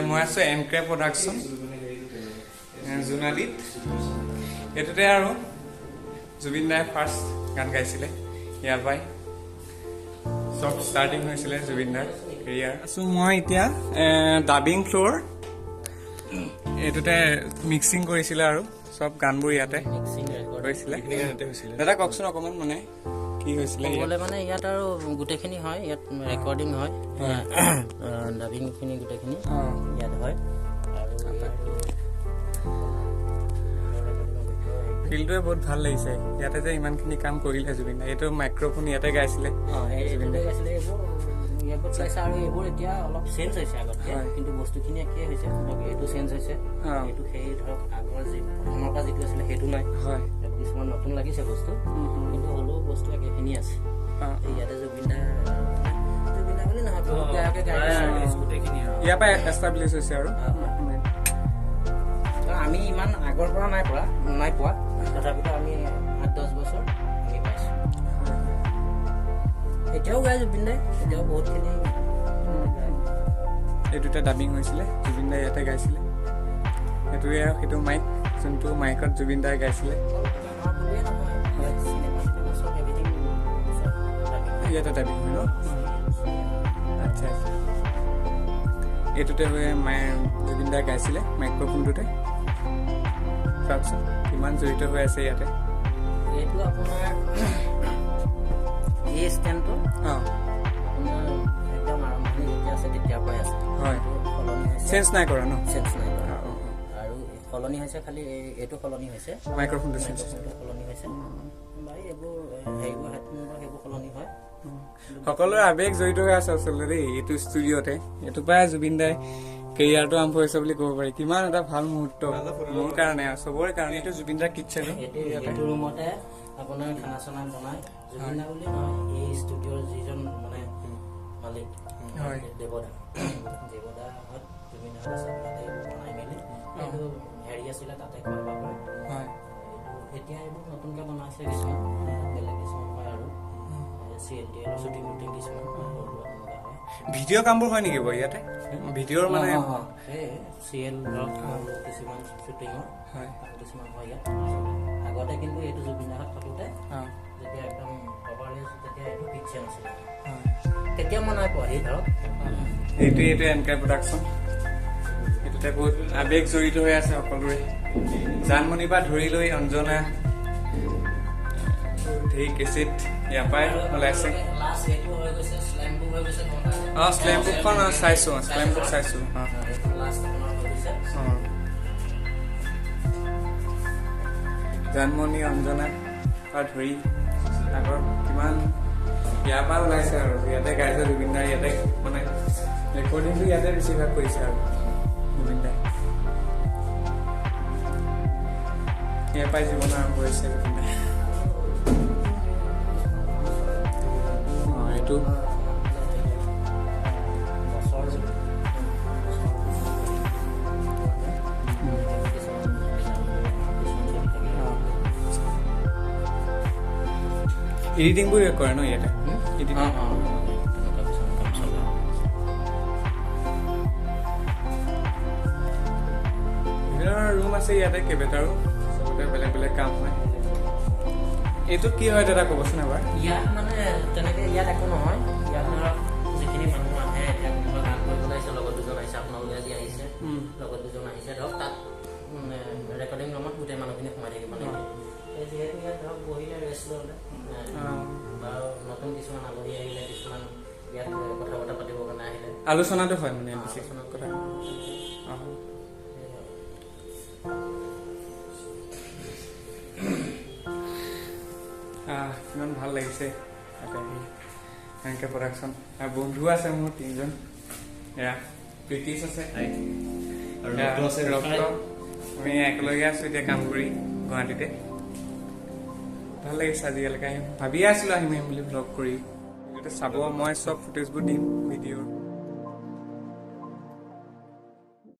মই আছো এনক্ৰে প্ৰডাকশ্যন জোনালীত। এইটোতে আৰু জুবিন দাই ফাৰ্ষ্ট গান গাইছিলে, ইয়াৰ পৰাই চব ষ্টাৰ্টিং হৈছিলে জুবিন দাৰ কেৰিয়াৰ। আছো মই এতিয়া ডাবিং ফ্ল'ৰ, এইটোতে মিক্সিং কৰিছিলে আৰু চব গানবোৰ ইয়াতে হৈছিলে। দাদা কওকচোন অকণমান মানে কি হৈছিলে মানে ইয়াত আৰু গোটেইখিনি হয়, ইয়াত ৰেকৰ্ডিং হয়, ডাবিংখিনি গোটেইখিনি ইয়াত হয়। ফিল্ডটোৱে বহুত ভাল লাগিছে ইয়াতে যে ইমানখিনি কাম কৰিলে জুবিন দাই। এইটো মাইক্ৰফোন ইয়াতে গাইছিলে, আৰু এইবোৰ এতিয়া অলপ চেঞ্জ হৈছে আগতকে, কিন্তু বস্তুখিনি একেই হৈছে। এইটো চেঞ্জ হৈছে, এইটো সেই ধৰক আগৰ যি প্ৰথমৰ পৰা যিটো আছিলে সেইটো নাই, কিছুমান নতুন লাগিছে বস্তু, কিন্তু হ'লেও বস্তু একেখিনি আছে। ইয়াতে জুবিন দা বুলি নহয়, ইয়াৰ পৰা এষ্টাব্লিছ হৈছে আৰু আমি ইমান আগৰ পৰা নাই পোৱা, তথাপিতো আমি 8-10 বছৰ আমি পাইছো। এতিয়াও গাই জুবিন দাই, এতিয়াও বহুতখিনি। এই দুটা ডাবিং হৈছিলে, জুবিন দাই ইয়াতে গাইছিলে। সেইটোৱে আৰু সেইটো মাইক, যোনটো মাইকত জুবিন দাই গাইছিলে ইয়াতে ডাবিং হয় ন। আচ্ছা, এইটোতে হৈ জুবিন দাই গাইছিলে মাইক্ৰফোনটোতে। চাওকচোন কিমান জড়িত হৈ আছে ইয়াতে। এইটো আপোনাৰ এই ষ্টেণ্ডটো আপোনাৰ একদম আৰম্ভণি যেতিয়া আছে তেতিয়াৰ পৰাই আছে, হয়। সলনি হৈছে, চেঞ্জ নাই কৰা ন? চেঞ্জ নাই কৰা। আৰু সলনি হৈছে খালি এইটো সলনি হৈছে, মাইক্ৰফোনটো সলনি হৈছে, এইবোৰ হেৰিবোৰ হেডফোনবোৰ সেইবোৰ সলনি হয়। সকলোৰে আৱেগ জড়িত হৈ আছে আচলতে দেই এইটো ষ্টুডিঅ'তে। এইটো পৰাই জুবিন দাই কেৰিয়াৰটো আৰম্ভ হৈছে বুলি ক'ব পাৰি। কিমান এটা ভাল মুহূৰ্ত মোৰ কাৰণে আৰু চবৰে কাৰণে। এইটো জুবিন দাৰ কিটচেন, এইটো ৰুমতে আপোনাৰ খানা চানা বনাই জুবিন দা বুলি নহয়, এই ষ্টুডিঅ'ৰ যিজন মানে মালিক দেৱদাহঁত জুবিন দা তাতে বনাই মেলি এইটো হেৰি আছিলে তাতে কৰিব পাৰে। এতিয়া এইবোৰ নতুনকে বনাইছে, কিছুমান বেলেগ কিছুমান হয় আৰু শ্বুটিং কিছুমান ভিডিঅ' কামবোৰ হয় নেকি বাৰু ইয়াতে? ভিডিঅ'ৰ মানে চিৰিয়েল কিছুমান শ্বুটিঙৰ কিছুমান হয় ইয়াত। আগতে কিন্তু এইটো জুবিন দাহঁত থাকোঁতে যেতিয়া একদম প্ৰপাৰলি তেতিয়া এইটো কিটচেন আছিলে, তেতিয়া মই নাই পোৱা। সেই ধৰক এইটো এনক্ৰে প্ৰডাকশ্যন, এইটোতে বহুত আৱেগ জড়িত হৈ আছে সকলোৰে। জানমণিৰ পৰা ধৰি লৈ অঞ্জনা ধেই কেছেট ইয়াৰ পৰাই ওলাইছে। শ্লেম বুকখন চাইছো, শ্লেম বুক চাইছো। জানমণি অঞ্জনা পৰা ধৰি আগৰ কিমান ইয়াৰ পৰা ওলাইছে আৰু ইয়াতে গাইছে জুবিন দাই। ইয়াতে মানে ৰেকৰ্ডিংটো ইয়াতে বেছিভাগ কৰিছে আৰু জুবিন দাই। ইয়াৰ পৰাই জীৱন আৰম্ভ হৈছে জুবিন দাই। এইটো এডিটিংবোৰ কৰে ন ইয়াতে? ৰুম আছে ইয়াতে কেইবাটাৰো, চবতে বেলেগ বেলেগ কাম হয়। এইটো কি হয় দাদা ক'বচোন এবাৰ? ইয়াত মানে তেনেকে ইয়াত একো নহয়। ইয়াত ধৰক যিখিনি মানুহ আহে, এতিয়া কোনোবা গান কৰিবলৈ আহিছে, লগত দুজন আহিছে, আপোনালোকে আজি আহিছে, লগত দুজন আহিছে, ধৰক তাত ৰেকৰ্ডিং ৰুমত গোটেই মানুহখিনি সোমাই থাকিব লাগিব। যিহেতু ইয়াত ধৰক বহিলে ৰেষ্ট ল'লে বা নতুন কিছুমান আলহী আহিলে, কিছুমান ইয়াত কথা বতৰা পাতিবৰ কাৰণে আহিলে, আলোচনাটো হয় মানে বেছি কথা। কিমান ভাল লাগিছে এনক্ৰে প্ৰডাকশ্যন। আৰু বন্ধু আছে মোৰ 3জন, এয়া প্ৰীতিশ আছে, ৰক্ত। আমি একেলগে আছো এতিয়া কাম কৰি গুৱাহাটীতে। ভাল লাগিছে আজিকালিকে আহিম, ভাবিয়ে আছিলো আহিম বুলি ভ্লগ কৰি। চাব মই চব ফুটেজবোৰ দিম ভিডিঅ'ৰ।